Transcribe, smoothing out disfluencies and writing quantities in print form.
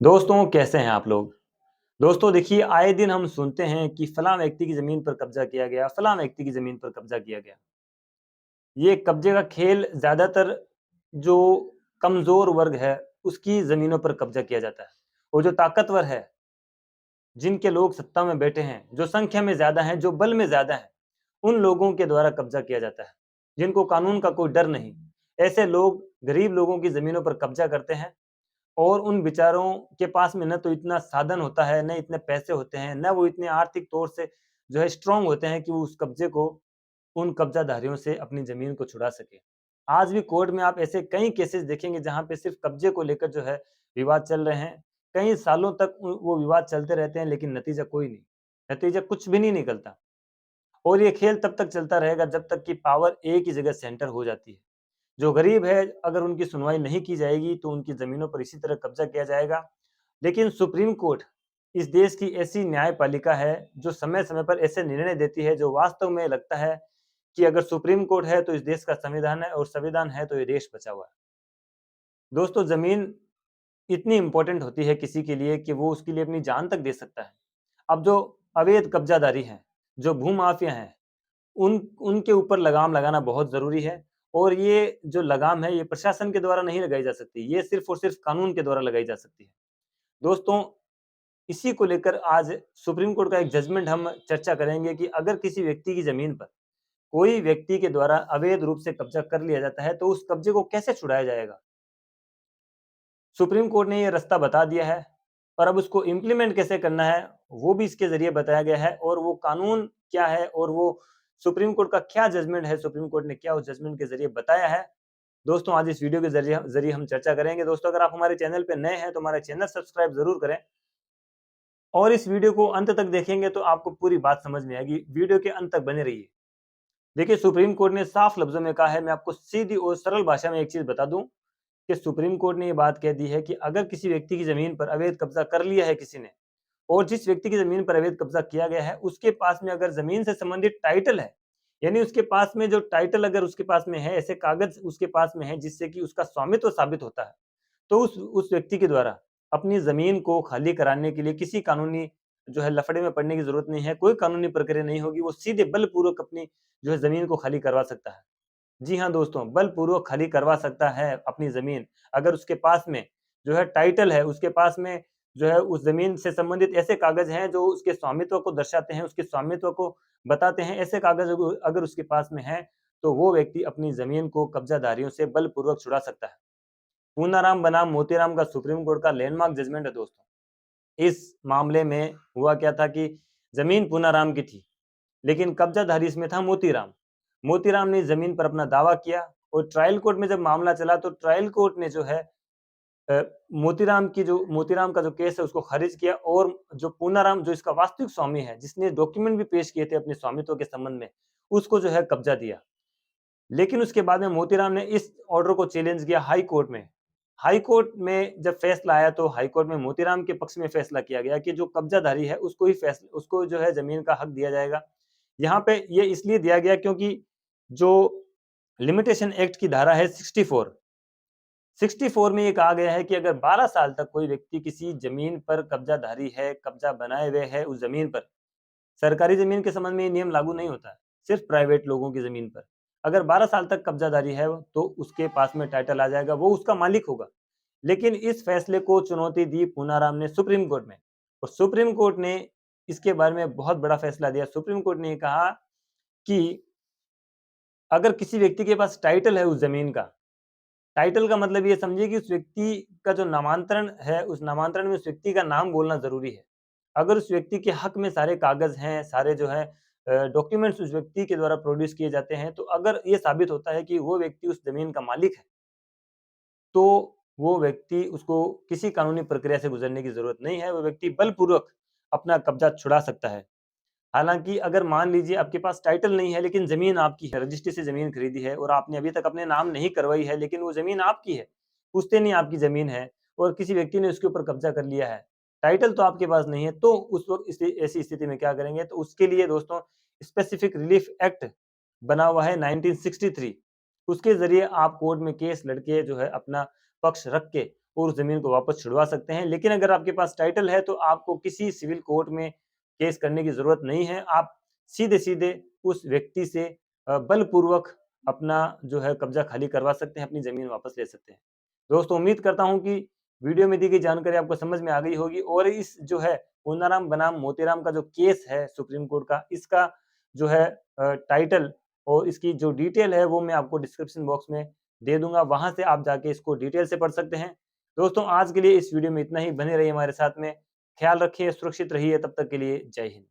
दोस्तों कैसे हैं आप लोग। दोस्तों देखिए, आए दिन हम सुनते हैं कि फलां व्यक्ति की जमीन पर कब्जा किया गया, फलां व्यक्ति की जमीन पर कब्जा किया गया। ये कब्जे का खेल ज्यादातर जो कमजोर वर्ग है उसकी जमीनों पर कब्जा किया जाता है। और जो ताकतवर है, जिनके लोग सत्ता में बैठे हैं, जो संख्या में ज्यादा हैं, जो बल में ज्यादा हैं, उन लोगों के द्वारा कब्जा किया जाता है, जिनको कानून का कोई डर नहीं। ऐसे लोग गरीब लोगों की जमीनों पर कब्जा करते हैं। और उन बेचारों के पास में न तो इतना साधन होता है, न इतने पैसे होते हैं, न वो इतने आर्थिक तौर से जो है स्ट्रांग होते हैं कि वो उस कब्जे को उन कब्जाधारियों से अपनी जमीन को छुड़ा सके। आज भी कोर्ट में आप ऐसे कई केसेस देखेंगे जहां पे सिर्फ कब्जे को लेकर जो है विवाद चल रहे हैं। कई सालों तक वो विवाद चलते रहते हैं, लेकिन नतीजा कोई नहीं, नतीजा कुछ भी नहीं निकलता। और ये खेल तब तक चलता रहेगा जब तक कि पावर एक ही जगह सेंटर हो जाती है। जो गरीब है, अगर उनकी सुनवाई नहीं की जाएगी तो उनकी जमीनों पर इसी तरह कब्जा किया जाएगा। लेकिन सुप्रीम कोर्ट इस देश की ऐसी न्यायपालिका है जो समय समय पर ऐसे निर्णय देती है जो वास्तव में लगता है कि अगर सुप्रीम कोर्ट है तो इस देश का संविधान है, और संविधान है तो ये देश बचा हुआ है। दोस्तों, जमीन इतनी इंपॉर्टेंट होती है किसी के लिए कि वो उसके लिए अपनी जान तक दे सकता है। अब जो अवैध कब्जादारी हैं, जो भूमाफिया हैं, उन उनके ऊपर लगाम लगाना बहुत जरूरी है। और ये जो लगाम है, ये प्रशासन के द्वारा नहीं लगाई जा सकती, ये सिर्फ और सिर्फ कानून के द्वारा लगाई जा सकती है। दोस्तों, इसी को लेकर आज सुप्रीम कोर्ट का एक जजमेंट हम चर्चा करेंगे कि अगर किसी व्यक्ति की जमीन पर कोई व्यक्ति के द्वारा अवैध रूप से कब्जा कर लिया जाता है तो उस कब्जे को कैसे छुड़ाया जाएगा। सुप्रीम कोर्ट ने ये रास्ता बता दिया है, और अब उसको इम्प्लीमेंट कैसे करना है वो भी इसके जरिए बताया गया है। और वो कानून क्या है, और वो सुप्रीम कोर्ट का क्या जजमेंट है, सुप्रीम कोर्ट ने क्या उस जजमेंट के जरिए बताया है, दोस्तों आज इस वीडियो के जरिए जरिए हम चर्चा करेंगे। दोस्तों, अगर आप हमारे चैनल पे नए हैं तो हमारा चैनल सब्सक्राइब जरूर करें, और इस वीडियो को अंत तक देखेंगे तो आपको पूरी बात समझ में आएगी। वीडियो के अंत तक बने रहिए। देखिए, सुप्रीम कोर्ट ने साफ लफ्जों में कहा है, मैं आपको सीधी और सरल भाषा में एक चीज बता दूं कि सुप्रीम कोर्ट ने ये बात कह दी है कि अगर किसी व्यक्ति की जमीन पर अवैध कब्जा कर लिया है किसी ने, और जिस व्यक्ति की जमीन पर अवैध कब्जा किया गया है उसके पास में अगर जमीन से संबंधित टाइटल है, यानी उसके पास में जो टाइटल अगर उसके पास में है, ऐसे कागज उसके पास में है जिससे कि उसका स्वामित्व साबित होता है, तो उस व्यक्ति के द्वारा अपनी जमीन को खाली कराने के लिए किसी कानूनी जो है लफड़े में पड़ने की जरूरत नहीं है, कोई कानूनी प्रक्रिया नहीं होगी, वो सीधे बलपूर्वक अपनी जो है जमीन को खाली करवा सकता है। जी हाँ दोस्तों, बलपूर्वक खाली करवा सकता है अपनी जमीन, अगर उसके पास में जो है टाइटल है, उसके पास में जो है उस जमीन से संबंधित ऐसे कागज हैं जो उसके स्वामित्व को दर्शाते हैं, उसके स्वामित्व को बताते हैं, ऐसे कागज अगर उसके पास में है तो वो व्यक्ति अपनी जमीन को कब्जाधारियों से बलपूर्वक छुड़ा सकता है। पूनाराम बनाम मोतीराम का सुप्रीम कोर्ट का लैंडमार्क जजमेंट है दोस्तों। इस मामले में हुआ क्या था कि जमीन पूनाराम की थी, लेकिन कब्जाधारी इसमें था मोतीराम। मोतीराम ने जमीन पर अपना दावा किया, और ट्रायल कोर्ट में जब मामला चला तो ट्रायल कोर्ट ने जो है अ, मोतीराम का जो केस है उसको खारिज किया, और जो पूनाराम जो इसका वास्तविक स्वामी है, जिसने डॉक्यूमेंट भी पेश किए थे अपने स्वामित्व के संबंध में, उसको जो है कब्जा दिया। लेकिन उसके बाद में मोतीराम ने इस ऑर्डर को चैलेंज किया हाई कोर्ट में। हाई कोर्ट में जब फैसला आया तो हाई कोर्ट में मोतीराम के पक्ष में फैसला किया गया कि जो कब्जाधारी है उसको ही फैसला उसको जो है जमीन का हक दिया जाएगा। यहाँ पे ये इसलिए दिया गया क्योंकि जो लिमिटेशन एक्ट की धारा है 64 में ये कहा गया है कि अगर 12 साल तक कोई व्यक्ति किसी जमीन पर कब्जाधारी है, कब्जा बनाए हुए है उस जमीन पर, सरकारी जमीन के संबंध में ये नियम लागू नहीं होता है, सिर्फ प्राइवेट लोगों की जमीन पर। अगर 12 साल तक कब्जादारी है तो उसके पास में टाइटल आ जाएगा, वो उसका मालिक होगा। लेकिन इस फैसले को चुनौती दी पूनाराम ने सुप्रीम कोर्ट में, और सुप्रीम कोर्ट ने इसके बारे में बहुत बड़ा फैसला दिया। सुप्रीम कोर्ट ने कहा कि अगर किसी व्यक्ति के पास टाइटल है उस जमीन का, टाइटल का मतलब ये समझिए कि उस व्यक्ति का जो नामांतरण है, उस नामांतरण में उस व्यक्ति का नाम बोलना ज़रूरी है। अगर उस व्यक्ति के हक में सारे कागज़ हैं, सारे जो है डॉक्यूमेंट्स उस व्यक्ति के द्वारा प्रोड्यूस किए जाते हैं, तो अगर ये साबित होता है कि वो व्यक्ति उस ज़मीन का मालिक है, तो वो व्यक्ति उसको किसी कानूनी प्रक्रिया से गुज़रने की ज़रूरत नहीं है, वो व्यक्ति बलपूर्वक अपना कब्ज़ा छुड़ा सकता है। हालाँकि अगर मान लीजिए आपके पास टाइटल नहीं है लेकिन ज़मीन आपकी है, रजिस्ट्री से ज़मीन खरीदी है और आपने अभी तक अपने नाम नहीं करवाई है, लेकिन वो ज़मीन आपकी है, पुश्तैनी आपकी ज़मीन है, और किसी व्यक्ति ने उसके ऊपर कब्ज़ा कर लिया है, टाइटल तो आपके पास नहीं है, तो उस वक़्त ऐसी स्थिति में क्या करेंगे? तो उसके लिए दोस्तों स्पेसिफिक रिलीफ एक्ट बना हुआ है 1963, उसके ज़रिए आप कोर्ट में केस लड़के जो है अपना पक्ष रख के और उस ज़मीन को वापस छुड़वा सकते हैं। लेकिन अगर आपके पास टाइटल है तो आपको किसी सिविल कोर्ट में केस करने की ज़रूरत नहीं है। आप सीधे-सीधे उस व्यक्ति से बलपूर्वक अपना जो है कब्ज़ा खाली करवा सकते हैं, अपनी ज़मीन वापस ले सकते हैं। दोस्तों उम्मीद करता हूँ कि वीडियो में दी गई जानकारी आपको समझ में आ गई होगी और इस जो है पूर्णाराम बनाम मोतीराम का जो केस है सुप्रीम कोर्ट का, इसका जो है टाइटल और इसकी जो डिटेल है वो मैं आपको डिस्क्रिप्शन बॉक्स में दे दूँगा, वहाँ से आप जाके इसको डिटेल से पढ़ सकते हैं। दोस्तों आज के लिए इस वीडियो में इतना ही, बने रहिए हमारे साथ में। ख्याल रखिए, सुरक्षित रहिए, तब तक के लिए जय हिंद।